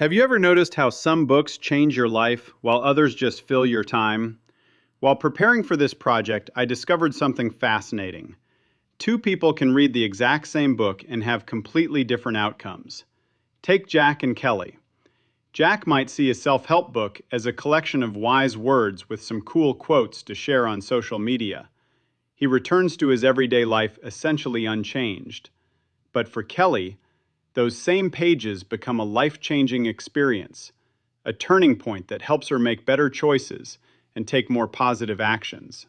Have you ever noticed how some books change your life while others just fill your time? While preparing for this project, I discovered something fascinating. Two people can read the exact same book and have completely different outcomes. Take Jack and Kelly. Jack might see a self-help book as a collection of wise words with some cool quotes to share on social media. He returns to his everyday life essentially unchanged. But for Kelly, those same pages become a life-changing experience, a turning point that helps her make better choices and take more positive actions.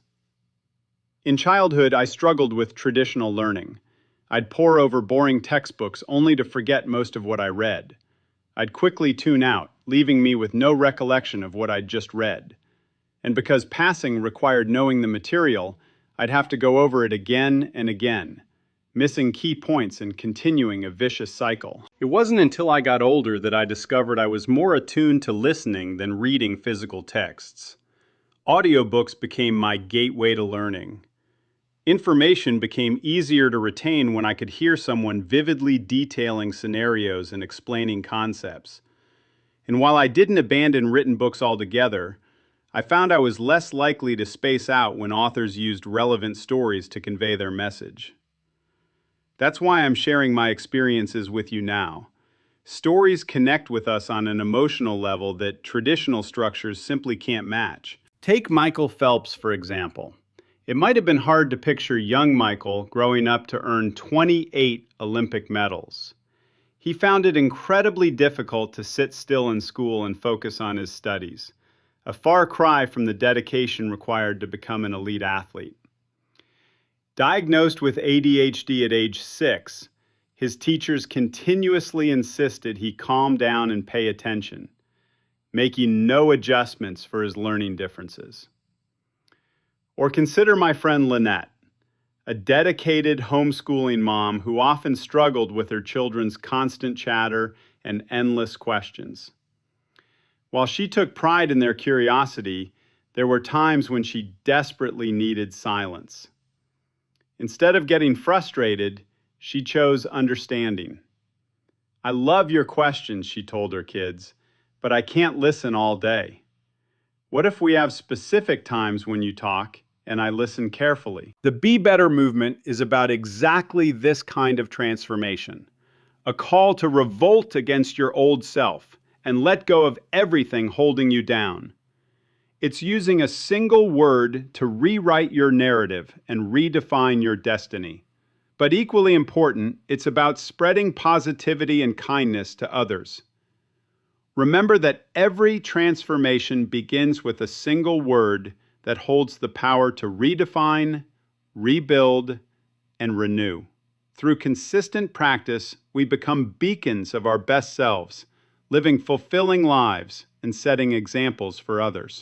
In childhood, I struggled with traditional learning. I'd pore over boring textbooks only to forget most of what I read. I'd quickly tune out, leaving me with no recollection of what I'd just read. And because passing required knowing the material, I'd have to go over it again and again, missing key points and continuing a vicious cycle. It wasn't until I got older that I discovered I was more attuned to listening than reading physical texts. Audiobooks became my gateway to learning. Information became easier to retain when I could hear someone vividly detailing scenarios and explaining concepts. And while I didn't abandon written books altogether, I found I was less likely to space out when authors used relevant stories to convey their message. That's why I'm sharing my experiences with you now. Stories connect with us on an emotional level that traditional structures simply can't match. Take Michael Phelps, for example. It might have been hard to picture young Michael growing up to earn 28 Olympic medals. He found it incredibly difficult to sit still in school and focus on his studies, a far cry from the dedication required to become an elite athlete. Diagnosed with ADHD at age 6, his teachers continuously insisted he calm down and pay attention, making no adjustments for his learning differences. Or consider my friend Lynette, a dedicated homeschooling mom who often struggled with her children's constant chatter and endless questions. While she took pride in their curiosity, there were times when she desperately needed silence. Instead of getting frustrated, she chose understanding. "I love your questions," she told her kids, "but I can't listen all day. What if we have specific times when you talk and I listen carefully?" The BeeBetter movement is about exactly this kind of transformation, a call to revolt against your old self and let go of everything holding you down. It's using a single word to rewrite your narrative and redefine your destiny. But equally important, it's about spreading positivity and kindness to others. Remember that every transformation begins with a single word that holds the power to redefine, rebuild, and renew. Through consistent practice, we become beacons of our best selves, living fulfilling lives and setting examples for others.